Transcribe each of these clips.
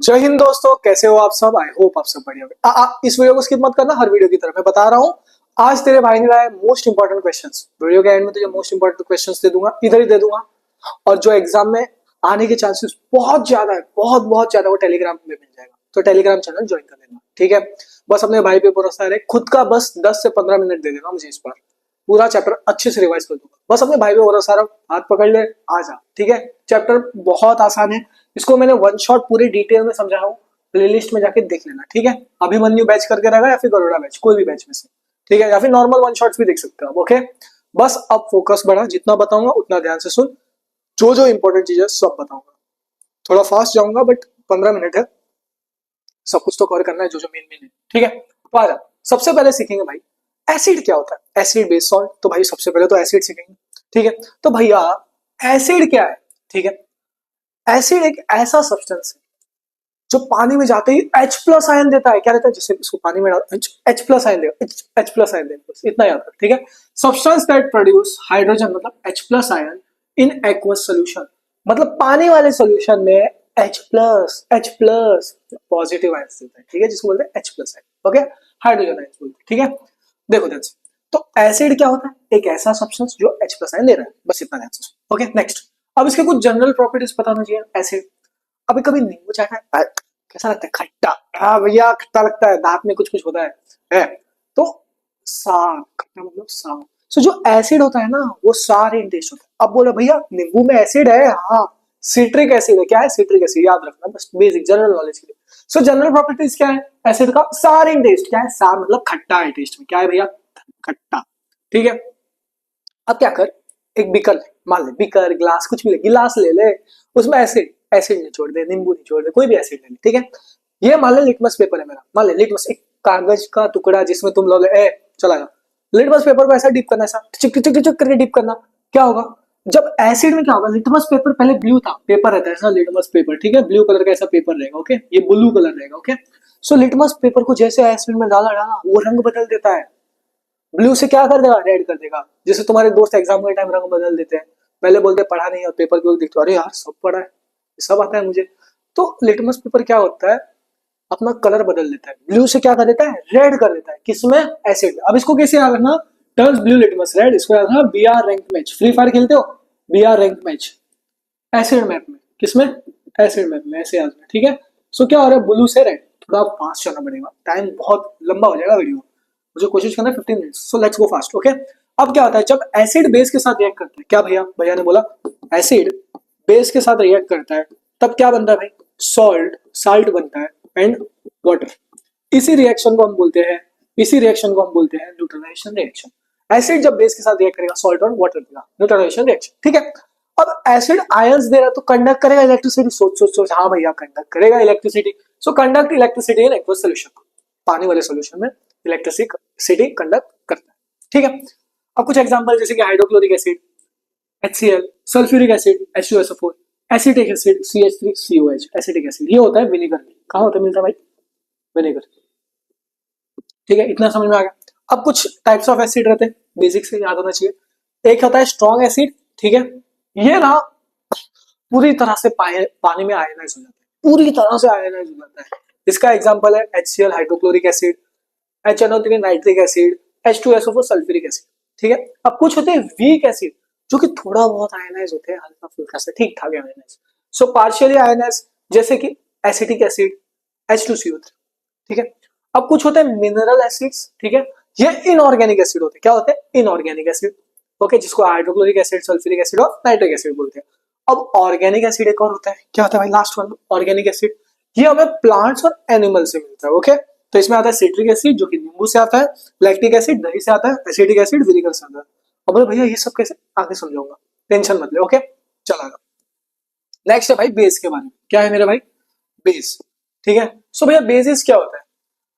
जय हिंद दोस्तों, कैसे हो आप सब। आई होप आप सब बढ़िया होंगे। इस वीडियो को स्किप मत करना, हर वीडियो की तरफ मैं बता रहा हूँ। आज तेरे भाई ने लाया मोस्ट इंपॉर्टेंट क्वेश्चंस। वीडियो के एंड में तुझे मोस्ट इंपॉर्टेंट क्वेश्चंस दे दूंगा, इधर ही दे दूंगा। और जो एग्जाम में आने के चांसेस बहुत ज्यादा है, बहुत बहुत ज्यादा, वो टेलीग्राम में मिल जाएगा। तो टेलीग्राम चैनल ज्वाइन कर लेना, ठीक है। बस अपने भाई पे भरोसा है, खुद का बस 10 से 15 मिनट दे देना मुझे। इस बार पूरा चैप्टर अच्छे से रिवाइज कर दूंगा। बस अपने भाई पे भरोसा रख, हाथ पकड़ ले, आ जा, ठीक है। चैप्टर बहुत आसान है। इसको मैंने वन शॉट पूरी डिटेल में समझाया हूँ। प्लेलिस्ट में जाके देख लेना, ठीक है। अभिमन्यु बैच करके रहेगा या फिर गरुड़ा बैच, कोई भी बैच में से, ठीक है। या फिर नॉर्मल वन शॉट्स भी देख सकते हो आप, ओके। बस अब फोकस बढ़ा, जितना बताऊंगा उतना ध्यान से सुन। जो जो इंपॉर्टेंट चीजें सब बताऊंगा। थोड़ा फास्ट जाऊंगा बट 15 मिनट है, सब कुछ तो कवर करना है, जो जो मेन मेन है, ठीक है। तो आ जा, सबसे पहले सीखेंगे भाई एसिड क्या होता है। एसिड बेस सॉल्ट, तो भाई सबसे पहले तो एसिड सीखेंगे, ठीक है। तो भैया एसिड क्या है, ठीक है। एसिड एक ऐसा सब्सटेंस है जो पानी में जाते ही H प्लस आयन देता है। क्या देता है, जैसे इसको पानी में डाल H प्लस आयन देगा, H प्लस आयन देगा, बस इतना याद रख, ठीक है। सब्सटेंस दैट प्रोड्यूस हाइड्रोजन मतलब H plus ion in aqueous solution, मतलब पानी वाले सोल्यूशन में H प्लस पॉजिटिव आयन देता है, ठीक है, जिसको बोलते हैं H plus ion, okay. Hydrogen ion बोलते हैं, ठीक है। देखो ध्यान से, तो एसिड क्या होता है, एक ऐसा सब्सटेंस जो H प्लस आयन दे रहा है, बस इतना ध्यान से, ओके। नेक्स्ट, अब इसके कुछ जनरल प्रॉपर्टीज पता होना चाहिए एसिड। अभी कभी नींबू चाय खाया, कैसा लगता है, खट्टा। हाँ भैया खट्टा लगता है, दांत में कुछ कुछ होता है। तो सार, खट्टा मतलब सार। सो जो एसिड होता है ना, वो सार इन टेस्ट होता है। अब बोले भैया नींबू में एसिड है, हाँ सिट्रिक एसिड है। क्या है सिट्रिक एसिड, याद रखना, बस बेसिक जनरल नॉलेज के लिए। सो जनरल प्रॉपर्टीज क्या है एसिड का, सार इन टेस्ट। क्या है सार मतलब खट्टा है टेस्ट में, क्या है भैया खट्टा, ठीक है। अब क्या कर, एक बीकर ले, मान ले बीकर गिलास कुछ भी ले, गिलास ले ले, उसमें एसिड एसिड निचोड़ दे, नींबू निचोड़ दे, कोई भी एसिड ले ले, ठीक है। ये मान ले लिटमस पेपर है मेरा, मान ले लिटमस एक कागज का टुकड़ा जिसमें तुम लोग चला गया। लिटमस पेपर को ऐसा डिप करना, ऐसा चिक चिक चिक चिक करके डिप करना। क्या होगा, जब एसिड में क्या होगा, लिटमस पेपर पहले ब्लू था, पेपर रहता है ऐसा लिटमस पेपर, ठीक है, ब्लू कलर का ऐसा पेपर रहेगा, ओके। ये ब्लू कलर रहेगा, ओके। सो लिटमस पेपर को जैसे एसिड में डाला डाला, वो रंग बदल देता है। ब्लू से क्या कर देगा, रेड कर देगा। जैसे तुम्हारे दोस्त एग्जाम के टाइम रंग बदल देते हैं, पहले बोलते पढ़ा नहीं और पेपर के वक्त देखते अरे यार सब पढ़ा है, सब आता है मुझे। तो लिटमस पेपर क्या होता है, अपना कलर बदल देता है, ब्लू से क्या कर देता है, रेड कर देता है, किसमें, एसिड में। अब इसको कैसे याद रखना, टर्न्स ब्लू लिटमस रेड, इसको याद रखना B R rank match. Free fire खेलते हो, B R rank match acid map में, किसमें, एसिड मैप में, ऐसे याद रखना, ठीक है। सो क्या हो रहा है, ब्लू से रेड। थोड़ा फास्ट चलना पड़ेगा, टाइम बहुत लंबा हो जाएगा वीडियो, मुझे कोशिश करना है 15 minute, so let's go fast, okay. अब क्या होता है, जब एसिड बेस के साथ रिएक्ट करता है, क्या भैया भैया ने बोला एसिड बेस के साथ रिएक्ट करता है, तब क्या बनता है भाई, सॉल्ट, साल्ट बनता है एंड वाटर। इसी रिएक्शन को हम बोलते हैं, इसी रिएक्शन को हम बोलते हैं न्यूट्रलाइजेशन रिएक्शन। एसिड जब बेस के साथ रिएक्ट करेगा, सॉल्ट और वाटर देगा, न्यूट्रलाइजेशन रिएक्शन, ठीक है। अब एसिड आयंस दे रहा है तो कंडक्ट करेगा इलेक्ट्रिसिटी, सोच सोच सोच, हाँ भैया कंडक्ट करेगा electricity. So conduct electricity in aqueous solution, पानी वाले सॉल्यूशन में इलेक्ट्रिसिटी कंडक्ट करता है, ठीक है। अब कुछ एग्जांपल जैसे कि hydrochloric acid HCl, sulphuric acid H2SO4, acetic acid CH3COH, acetic acid ये होता है विनेगर में। कहाँ होता है, मिलता है भाई विनेगर, ठीक है। इतना समझ में आ गया। अब कुछ टाइप्स ऑफ एसिड रहते हैं, बेसिक से याद होना चाहिए। एक होता है स्ट्रॉन्ग एसिड, ठीक है, ये ना पूरी तरह से पानी में आयनाइज हो जाता है, पूरी तरह से आयनाइज हो जाता है। इसका एग्जांपल है HCl hydrochloric acid, HNO3 nitric acid, H2SO4 sulphuric acid, ठीक है। अब कुछ होते हैं वीक एसिड जो कि थोड़ा बहुत आयनाइज होते हैं, हल्का फुल्का से, ठीक ठाक आयनाइज, सो पार्शियली आयनाइज, जैसे कि एसिटिक एसिड H2CO3, ठीक है। अब कुछ होते हैं मिनरल एसिड्स, ठीक है, ये इनऑर्गेनिक एसिड होते हैं। क्या होते हैं, इनऑर्गेनिक एसिड, ओके, जिसको हाइड्रोक्लोरिक एसिड, सल्फ्यूरिक एसिड और नाइट्रिक एसिड बोलते हैं। अब ऑर्गेनिक एसिड एक और होता है, क्या होता है भाई, लास्ट वन ऑर्गेनिक एसिड, ये हमें प्लांट्स और एनिमल से मिलता है, ओके। तो इसमें आता है सिट्रिक एसिड जो कि नींबू से आता है, लैक्टिक एसिड दही से आता है, एसिटिक एसिड विनेगर से आता है। अब बोले भैया ये सब कैसे, आगे समझाऊंगा, टेंशन मत ले, ओके। चला, नेक्स्ट है भाई बेस के बारे में। क्या है मेरे भाई, बेस, ठीक है। सो भैया बेसिस क्या होता है,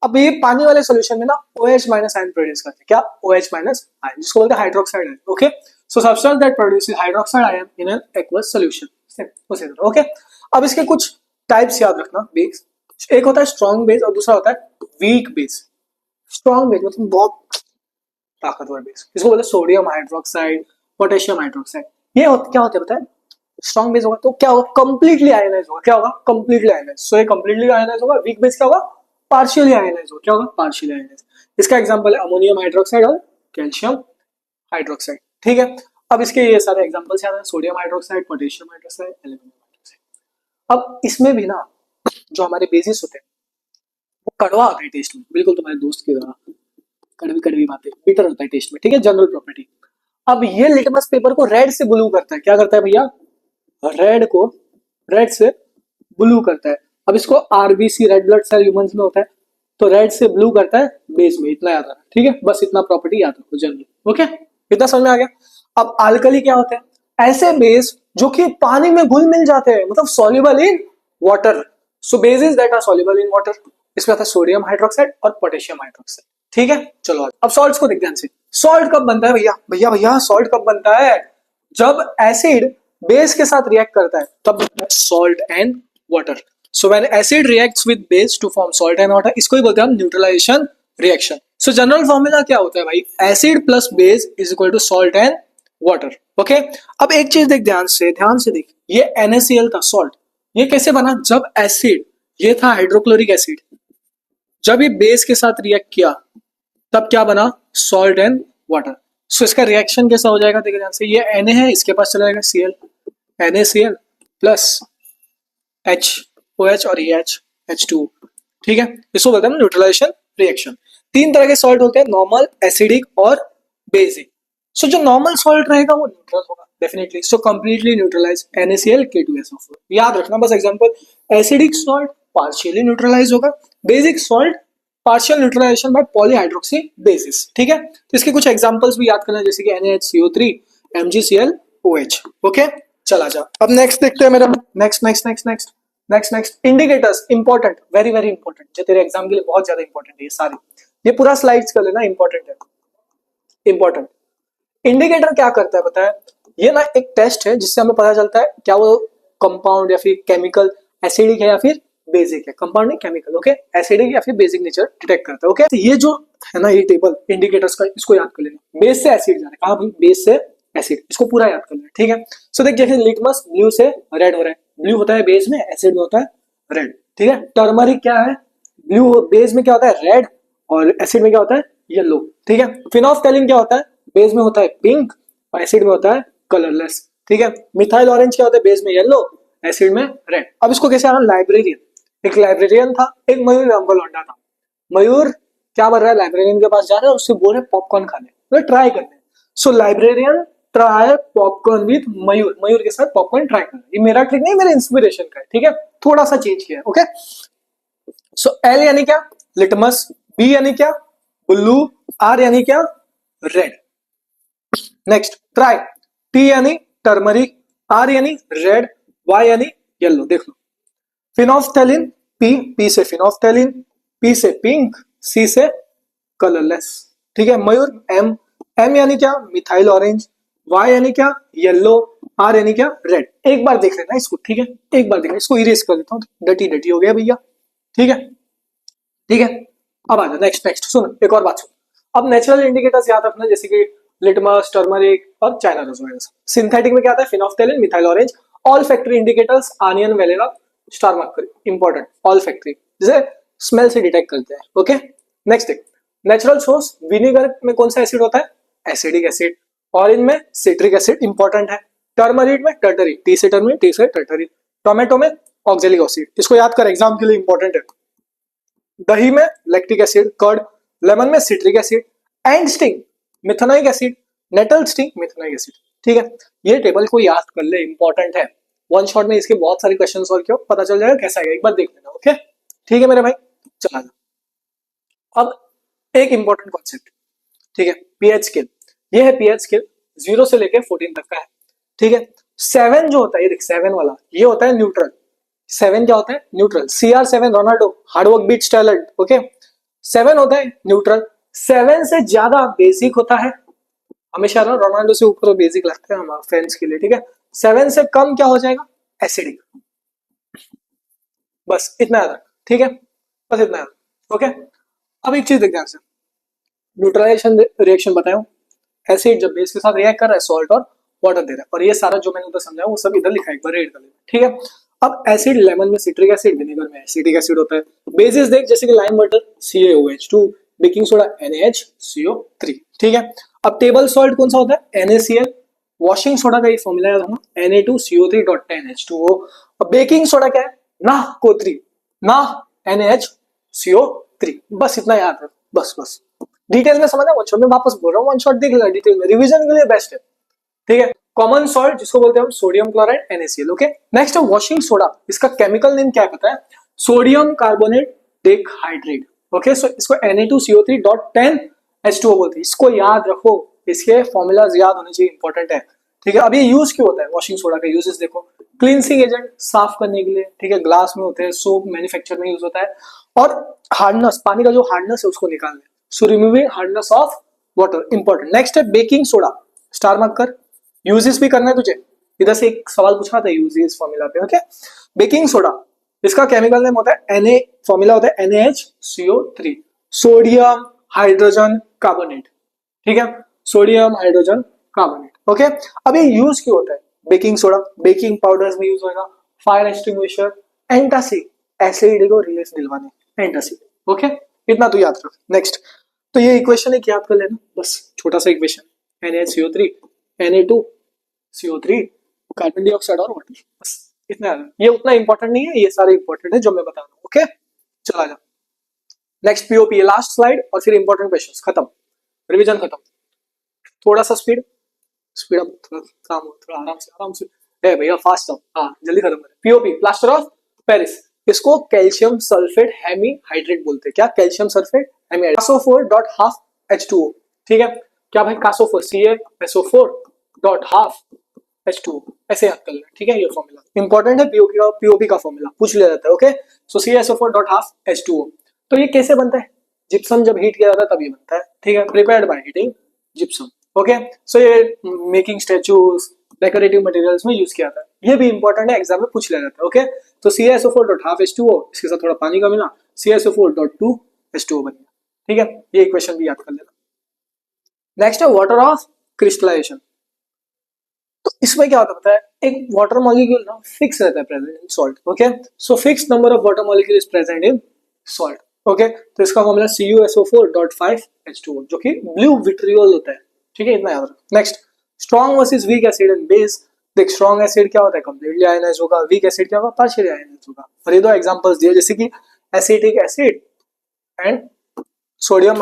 अब ये पानी वाले सॉल्यूशन में ना OH माइनस आयन प्रोड्यूस करते हैं। क्या, OH माइनस आयन, जिसको बोलते हैं hydroxide ion, okay. So substance that produces hydroxide ion in an aqueous solution, उसी तरह, ओके। अब इसके कुछ टाइप्स याद रखना बेस, एक होता है स्ट्रॉन्ग बेस और दूसरा होता है वीक बेस। स्ट्रॉन्ग बेस मतलब बहुत ताकतवर बेस, इसको बोलते हैं सोडियम हाइड्रोक्साइड, पोटेशियम हाइड्रोक्साइड। ये क्या होते हैं पता है, स्ट्रॉन्ग बेस होगा तो क्या होगा, कंप्लीटली आयनाइज होगा, क्या होगा, कंप्लीटली आयनाइज। सो ये कंप्लीटली आयनाइज होगा। वीक बेस क्या होगा, पार्शियली आयनाइज होगा, क्या होगा, पार्शियली आयनाइज। इसका एग्जांपल है अमोनियम हाइड्रोक्साइड और कैल्शियम हाइड्रोक्साइड, ठीक है। अब इसके ये सारे एग्जांपल्स याद है, sodium hydroxide, potassium hydroxide, aluminium hydroxide. अब इसमें भी ना जो हमारे बेसिस होते हैं वो कड़वा होता है टेस्ट में, बिल्कुल तुम्हारे दोस्त की तरह, कड़वी कड़वी बातें, बिटर होता है टेस्ट में, ठीक है, जनरल प्रॉपर्टी। अब ये लिटमस पेपर को रेड से ब्लू करता है, क्या करता है भैया, रेड को रेड से ब्लू करता है। अब इसको RBC red blood cell humans में होता है, तो रेड से ब्लू करता है बेस में, इतना याद रखना, ठीक है, बस इतना प्रॉपर्टी याद रखो जनरल। ओके, इतना समझ में आ गया। अब अल्कली क्या होते हैं, ऐसे बेस जो कि पानी में घुल मिल जाते हैं, मतलब soluble in water. So bases that are soluble in water, इसमें आता है सोडियम हाइड्रोक्साइड और पोटेशियम हाइड्रोक्साइड, ठीक है। चलो अब सॉल्ट्स को देखते हैं ध्यान से। सॉल्ट कब बनता है भैया, भैया भैया सॉल्ट कब बनता है, जब एसिड बेस के साथ रिएक्ट करता है तब बनता है salt and water. So when acid reacts with base to form salt and water, इसको ही बोलते हैं हम neutralization reaction. So general formula क्या होता है भाई, acid plus base is equal to salt and water. Okay, अब एक चीज देख ध्यान से देख, ये NaCl था सॉल्ट, ये कैसे बना, जब एसिड, ये था हाइड्रोक्लोरिक एसिड, जब ये बेस के साथ रिएक्ट किया तब क्या बना, सॉल्ट एंड वाटर। सो इसका रिएक्शन कैसा हो जाएगा, देखिए ध्यान से, ये Na है, इसके पास चला जाएगा Cl, NaCl प्लस HOH और ये H2, ठीक है, इसको बोलते हैं न्यूट्रलाइजेशन रिएक्शन। तीन तरह के सॉल्ट होते हैं, नॉर्मल, एसिडिक और बेसिक। सो जो नॉर्मल सॉल्ट रहेगा वो न्यूट्रल होगा definitely, so completely neutralise NaCl K2SO4, याद रखना बस example. Acidic salt partially neutralise होगा, basic salt partial neutralisation by polyhydroxy bases, ठीक है। तो इसके कुछ एग्जांपल्स भी याद करना, जैसे कि NaHCO3, MgClOH। ओके, चला जा, अब नेक्स्ट देखते हैं मेरा, next indicators, important, very very important, जो तेरे एग्जाम के लिए बहुत ज्यादा इंपॉर्टेंट है ये सारी, ये पूरा स्लाइड्स कर लेना, इंपॉर्टेंट है, इंपॉर्टेंट। इंडिकेटर क्या करता है पता है, ये ना एक टेस्ट है जिससे हमें पता चलता है क्या वो कंपाउंड या फिर केमिकल एसिडिक है या फिर बेसिक है, कंपाउंड नहीं केमिकल, ओके, एसिडिक या फिर बेसिक नेचर डिटेक्ट करता है। ओके, तो ये जो है ना ये टेबल इंडिकेटर्स का, इसको याद कर लेना, बेस से एसिड जा रहा है, कहां भाई, बेस से एसिड, इसको पूरा याद कर लेना, ठीक है। सो देख, जैसे लिटमस ब्लू से रेड हो रहा है, ब्लू होता है बेस में, एसिड में होता है रेड, ठीक है। टर्मरिक क्या है, ब्लू बेस में क्या होता है रेड, और एसिड में क्या होता है येलो, ठीक है। फिनोल्फथैलीन क्या होता है, बेस में होता है पिंक और एसिड में होता है कलरलेस, ठीक है। मिथाइल ऑरेंज क्या होता है, बेस में येलो, एसिड में रेड। अब इसको कैसे आना, लाइब्रेरियन, एक लाइब्रेरियन था, एक मयूर नाम का लौंडा था, मयूर क्या कर रहा है, लाइब्रेरियन के पास जा रहा है, उससे बोल रहे पॉपकॉर्न खाने, तो ट्राई करने। सो लाइब्रेरियन ट्राई पॉपकॉर्न विद मयूर, मयूर के साथ पॉपकॉर्न ट्राई करना, ये मेरा ट्रिक नहीं, मेरे इंस्पिरेशन का है, ठीक है, थोड़ा सा चेंज किया है। ओके, सो एल यानी क्या, लिटमस, बी यानी क्या, ब्लू, आर यानी क्या, रेड। नेक्स्ट ट्राई, टी यानी टर्मरिक, आर यानी रेड, वाई यानी येलो, देख लो। फिनोल्फथैलीन, पी से फिनोल्फथैलीन, पी से पिंक, सी से कलरलेस, ठीक है। मयूर, एम यानी क्या, मिथाइल ऑरेंज, वाई यानी क्या, येलो, आर यानी क्या, रेड। एक बार देख लेना इसको, ठीक है, एक बार देखना, इसको इरेज कर देता हूँ, डटी हो गया भैया, ठीक है, ठीक है। अब आ जाओ नेक्स्ट सुन, एक और बात सुन। अब नेचुरल इंडिकेटर्स याद रखना, जैसे कि लिटमस, टर्मरिक और चाइना रोज वगैरह। सिंथेटिक में क्या आता है, phenolphthalein, methyl orange. Olfactory indicators, onion, vanilla, star mercury, important, olfactory, जैसे स्मेल से डिटेक्ट करते हैं। ओके, नेक्स्ट देख, नेचुरल सोर्स, विनेगर में कौन सा एसिड होता है, एसिडिक एसिड। ऑरेंज में सिट्रिक एसिड, इंपॉर्टेंट है। टर्मरिक में टर्टरिक, टी से टर्मरिक, टी से टर्टरिक। टोमेटो में ऑक्जेलिक एसिड, इसको याद कर, एग्जाम के लिए इंपॉर्टेंट है। दही में लैक्टिक एसिड, कर्ड। लेमन में citric acid, and sting methanoic acid, nettle sting methanoic acid, ठीक है। ये टेबल को याद कर ले, इंपॉर्टेंट है, वन शॉट में इसके बहुत सारे क्वेश्चन सॉल्व किया, पता चल जाएगा कैसा है, एक बार देख लेना। ओके, ठीक है मेरे भाई, चला जा। अब एक इंपॉर्टेंट कॉन्सेप्ट, ठीक है, पीएच स्केल। ये है पीएच स्केल, 0 से लेके 14 तक का है, ठीक है। 7 जो होता है, ये देख 7 वाला, ये होता है न्यूट्रल। 7 क्या होता है, neutral. CR7 Ronaldo, hard work beats talent, okay. 7 होता है न्यूट्रल। 7 से ज्यादा बेसिक होता है, हमेशा ना रोनाल्डो से ऊपर बेसिक लगता है हमारे फ्रेंड्स के लिए, ठीक है। 7 से कम क्या हो जाएगा, एसिडिक, बस इतना याद रख, ठीक है, बस इतना याद, ओके। अब एक चीज देख ध्यान से, न्यूट्रलाइजेशन रिएक्शन बताया, एसिड जब बेस के साथ रिएक्ट कर रहा है, सॉल्ट और वाटर दे रहा है, और ये सारा जो मैंने उधर समझाया वो सब इधर लिखा है, एक बार रीड कर लेना, ठीक है। अब एसिड, लेमन में सिट्रिक एसिड, विनेगर में एसिटिक एसिड होता है। बेसिस देख, जैसे कि lime water CaOH2, baking soda NaHCO3, ठीक है। अब टेबल सॉल्ट कौन सा होता है? NaCl। वॉशिंग सोडा का ये फॉर्मूला याद रखना, Na2CO3.10H2O। अब बेकिंग सोडा क्या है? NaCO3, ना NaHCO3, बस इतना याद रख, बस डिटेल में समझना, वन शॉट में वापस बोल रहा हूँ, वन शॉट देख लेना डिटेल में, रिवीजन के लिए बेस्ट है, ठीक है। कॉमन सॉल्ट जिसको बोलते हैं हम sodium chloride NaCl, okay. Next है वॉशिंग सोडा, इसका केमिकल नेम क्या है पता है? Sodium carbonate dihydrate, okay. So इसको Na2CO3.10H2O बोलते हैं, इसको याद रखो, इसके फॉर्मूलाज याद होने चाहिए, इंपॉर्टेंट है, ठीक है। अब ये यूज क्यों होता है वॉशिंग सोडा का? यूजेस देखो, क्लींसिंग एजेंट, साफ करने के लिए, ठीक है, ग्लास में होते हैं, सोप मैन्युफैक्चर में यूज होता है, और हार्डनेस, पानी का जो हार्डनेस है उसको निकालने, so removing hardness of water, important. Next है बेकिंग सोडा, स्टार मार्क कर, यूजेस भी करना है तुझे, इधर से एक सवाल पूछा था यूजेस फॉर्मूला पे, ओके। बेकिंग सोडा, इसका केमिकल नेम होता है Na, फॉर्मूला होता है NaHCO3, सोडियम हाइड्रोजन कार्बोनेट, ठीक है, सोडियम हाइड्रोजन कार्बोनेट, ओके। अब ये यूज क्यों होता है बेकिंग सोडा? बेकिंग पाउडर्स में यूज होगा, फायर एक्सटिंग्विशर, एंटासिड, एसिड को रिलीज दिलवाने, एंटासिड, ओके। इतना तो याद रख। नेक्स्ट, तो ये इक्वेशन एक याद कर लेना, बस छोटा सा equation, NaCO3, Na2CO3, carbon dioxide और वाटर, बस इतना याद। ये उतना इंपॉर्टेंट नहीं है, ये सारे इंपॉर्टेंट है जो मैं बता रहा हूँ, ओके। चला जा नेक्स्ट, POP, लास्ट स्लाइड और फिर इंपॉर्टेंट क्वेश्चंस खत्म, रिवीजन खत्म। थोड़ा सा स्पीड अप, थोड़ा काम हो, थोड़ा आराम से है भैया, फास्ट हो, हाँ जल्दी खत्म करें। POP, प्लास्टर ऑफ पेरिस, इसको कैल्शियम सल्फेट हेमीहाइड्रेट बोलते हैं, क्या? कैल्शियम सल्फेट हेमीहाइड्रेट, CaSO4.12H2O, ठीक है। क्या भाई? CaSO4, CaSO4.12H2O, ऐसे याद कर लेना, ठीक है। ये फॉर्मूला इंपॉर्टेंट है, POP का फॉर्मूला पूछ लिया जाता है, ओके। सो CaSO4.12H2O, तो ये कैसे बनता है? जिप्सम जब हीट किया जाता है तभी बनता है, ठीक है, prepared by heating gypsum, okay. So ये मेकिंग स्टैचूज, डेकोरेटिव मटेरियल्स में यूज किया जाता है, ये भी इंपॉर्टेंट है, एग्जाम में पूछ लिया जाता है, ओके। तो CaSO4.12H2O, इसके साथ थोड़ा पानी का मिला, CaSO4.2H2O बन गया, ठीक है। ये इक्वेशन भी याद कर लेना। नेक्स्ट है वाटर ऑफ क्रिस्टलाइजेशन, तो इसमें क्या होता है पता है? एक वाटर मॉलिक्यूल ना फिक्स रहता है present in salt, okay. So fix number of water molecule is present in salt, okay. तो इसका फॉर्मूला CuSO4.5H2O, जो कि ब्लू विट्रियोल होता है, ठीक है, इतना याद रखो। Next, strong versus weak acid and base, देख स्ट्रॉन्ग एसिड क्या होता है? कंप्लीटली आयनाइज होगा, वीक एसिड क्या होगा? पार्शियली आयनाइज होगा, और ये दो एग्जांपल्स दिए, जैसे कि acetic acid and sodium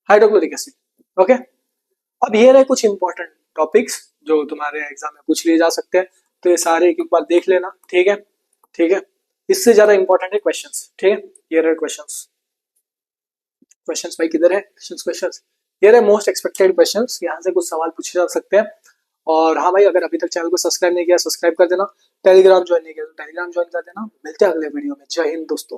hydrochloric acid, okay. अब ये रहे कुछ इंपॉर्टेंट टॉपिक्स जो तुम्हारे एग्जाम में पूछ लिए जा सकते हैं, तो ये सारे एक बार देख लेना, ठीक है, ठीक है। इससे ज्यादा इंपॉर्टेंट है क्वेश्चंस, ठीक है। ये रहे क्वेश्चंस भाई, किधर है क्वेश्चंस? ये रहे मोस्ट एक्सपेक्टेड क्वेश्चंस, यहाँ से कुछ सवाल पूछे जा सकते हैं। और हाँ भाई, अगर अभी तक चैनल को सब्सक्राइब नहीं किया, सब्सक्राइब कर देना, टेलीग्राम ज्वाइन नहीं किया तो टेलीग्राम ज्वाइन कर देना। मिलते हैं अगले वीडियो में, जय हिंद दोस्तों।